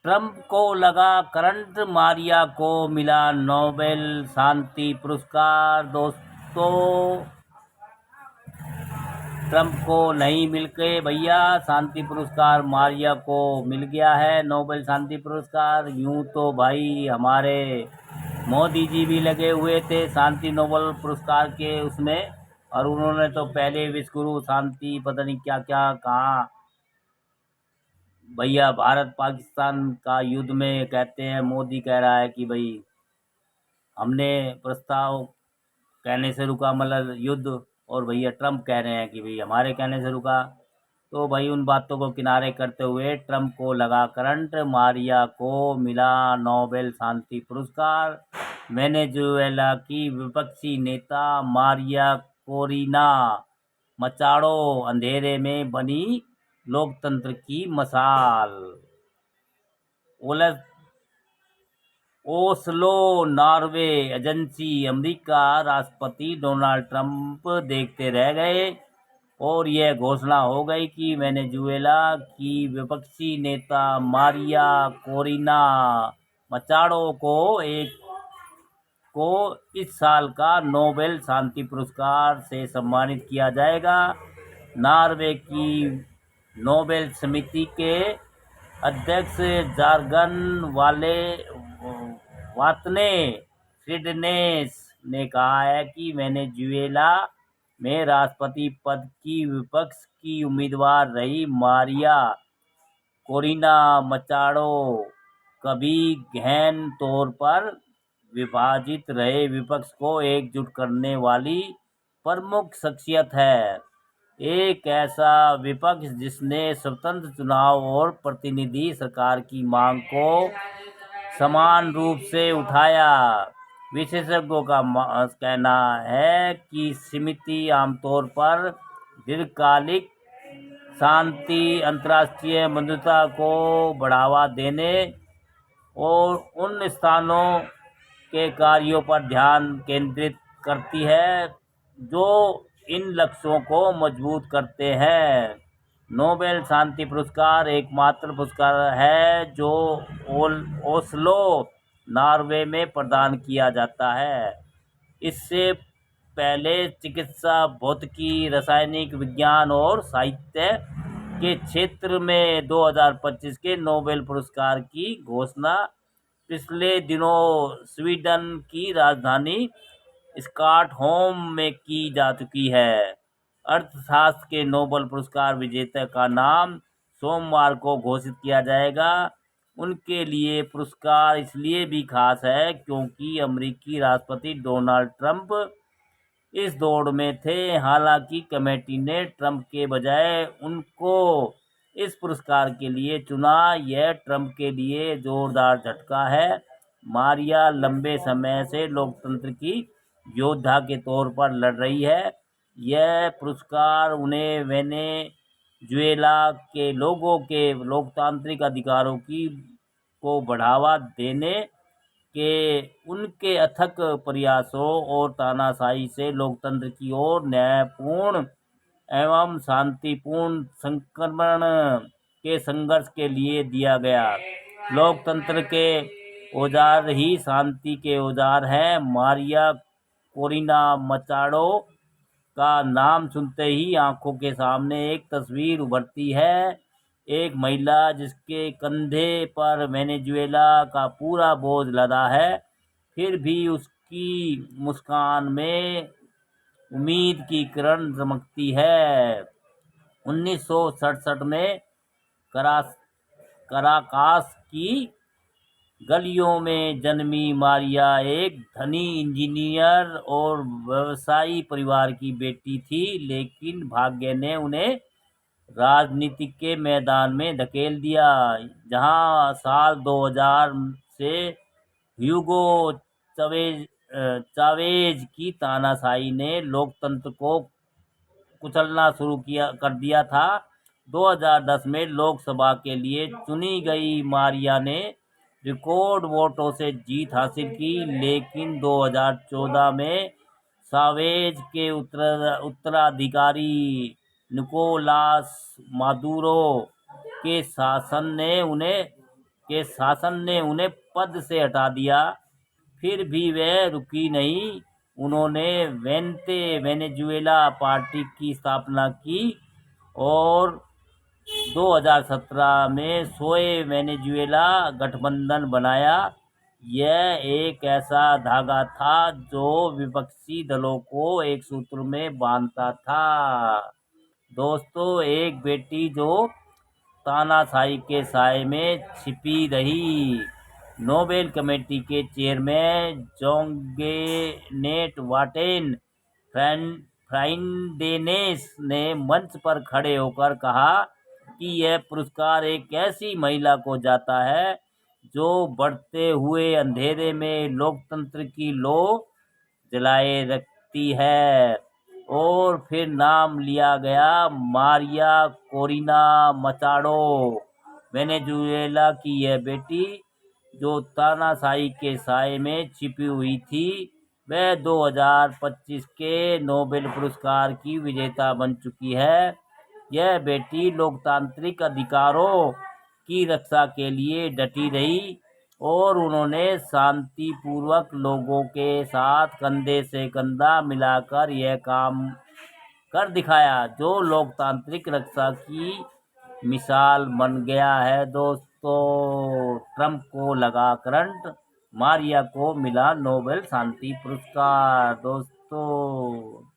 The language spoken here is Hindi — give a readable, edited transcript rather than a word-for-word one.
ट्रंप को लगा करंट, मारिया को मिला नोबेल शांति पुरस्कार। दोस्तों, ट्रंप को नहीं मिलके भैया शांति पुरस्कार, मारिया को मिल गया है नोबेल शांति पुरस्कार। यूं तो भाई हमारे मोदी जी भी लगे हुए थे शांति नोबेल पुरस्कार के उसमें, और उन्होंने तो पहले विश्वगुरु शांति पता नहीं क्या क्या कहा। भैया भारत पाकिस्तान का युद्ध में कहते हैं, मोदी कह रहा है कि भाई हमने प्रस्ताव कहने से रुका, मतलब युद्ध, और भैया ट्रंप कह रहे हैं कि भाई हमारे कहने से रुका। तो भाई उन बातों को किनारे करते हुए ट्रंप को लगा करंट, मारिया को मिला नोबेल शांति पुरस्कार। वेनेजुएला की विपक्षी नेता मारिया कोरिना मचाडो अंधेरे में बनी लोकतंत्र की मशाल। ओस्लो नॉर्वे एजेंसी, अमेरिका राष्ट्रपति डोनाल्ड ट्रंप देखते रह गए और यह घोषणा हो गई कि वेनेजुएला की विपक्षी नेता मारिया कोरिना मचाडो को इस साल का नोबेल शांति पुरस्कार से सम्मानित किया जाएगा। नॉर्वे की नोबेल समिति के अध्यक्ष जार्गन वातने फ्रिडनेस ने कहा है कि वेनेजुएला में राष्ट्रपति पद की विपक्ष की उम्मीदवार रही मारिया कोरिना मचाडो कभी गहन तौर पर विभाजित रहे विपक्ष को एकजुट करने वाली प्रमुख शख्सियत है। एक ऐसा विपक्ष जिसने स्वतंत्र चुनाव और प्रतिनिधि सरकार की मांग को समान रूप से उठाया। विशेषज्ञों का कहना है कि समिति आमतौर पर दीर्घकालिक शांति, अंतर्राष्ट्रीय मौजूदता को बढ़ावा देने और उन स्थानों के कार्यों पर ध्यान केंद्रित करती है जो इन लक्ष्यों को मजबूत करते हैं। नोबेल शांति पुरस्कार एकमात्र पुरस्कार है जो ओस्लो, नॉर्वे में प्रदान किया जाता है। इससे पहले चिकित्सा, भौतिकी, रासायनिक विज्ञान और साहित्य के क्षेत्र में 2025 के नोबेल पुरस्कार की घोषणा पिछले दिनों स्वीडन की राजधानी स्टॉकहोम में की जा चुकी है। अर्थशास्त्र के नोबेल पुरस्कार विजेता का नाम सोमवार को घोषित किया जाएगा। उनके लिए पुरस्कार इसलिए भी खास है क्योंकि अमेरिकी राष्ट्रपति डोनाल्ड ट्रंप इस दौड़ में थे। हालांकि कमेटी ने ट्रंप के बजाय उनको इस पुरस्कार के लिए चुना। यह ट्रंप के लिए जोरदार झटका है। मारिया लंबे समय से लोकतंत्र की योद्धा के तौर पर लड़ रही है। यह पुरस्कार उन्हें वेनेजुएला के लोगों के लोकतांत्रिक अधिकारों को बढ़ावा देने के उनके अथक प्रयासों और तानाशाही से लोकतंत्र की ओर न्यायपूर्ण एवं शांतिपूर्ण संक्रमण के संघर्ष के लिए दिया गया। लोकतंत्र के औजार ही शांति के औजार हैं। मारिया कोरिना मचाडो का नाम सुनते ही आंखों के सामने एक तस्वीर उभरती है। एक महिला जिसके कंधे पर वेनेजुएला का पूरा बोझ लदा है, फिर भी उसकी मुस्कान में उम्मीद की किरण चमकती है। 1967 में कराकास की गलियों में जन्मी मारिया एक धनी इंजीनियर और व्यवसायी परिवार की बेटी थी, लेकिन भाग्य ने उन्हें राजनीति के मैदान में धकेल दिया, जहां साल 2000 से ह्यूगो चावेज की तानाशाही ने लोकतंत्र को कुचलना शुरू कर दिया था। 2010 में लोकसभा के लिए चुनी गई मारिया ने रिकॉर्ड वोटों से जीत हासिल की, लेकिन 2014 में चावेज के उत्तराधिकारी निकोलास मादुरो के शासन ने उन्हें के शासन ने उन्हें पद से हटा दिया, फिर भी वे रुकी नहीं। उन्होंने वेनेजुएला पार्टी की स्थापना की और 2017 में सोए वेनेजुएला गठबंधन बनाया। यह एक ऐसा धागा था जो विपक्षी दलों को एक सूत्र में बांधता था। दोस्तों, एक बेटी जो तानाशाही के साए में छिपी रही। नोबेल कमेटी के चेयरमैन जोंगेनेट वाटेन फ्राइडेनेस ने मंच पर खड़े होकर कहा कि यह पुरस्कार एक ऐसी महिला को जाता है जो बढ़ते हुए अंधेरे में लोकतंत्र की लौ जलाए रखती है। और फिर नाम लिया गया मारिया कोरिना मचाडो, वेनेजुएला की यह बेटी जो तानाशाही के साए में छिपी हुई थी। वह 2025 के नोबेल पुरस्कार की विजेता बन चुकी है। यह बेटी लोकतांत्रिक अधिकारों की रक्षा के लिए डटी रही और उन्होंने शांतिपूर्वक लोगों के साथ कंधे से कंधा मिलाकर यह काम कर दिखाया जो लोकतांत्रिक रक्षा की मिसाल बन गया है। दोस्तों, ट्रंप को लगा करंट, मारिया को मिला नोबेल शांति पुरस्कार। दोस्तों।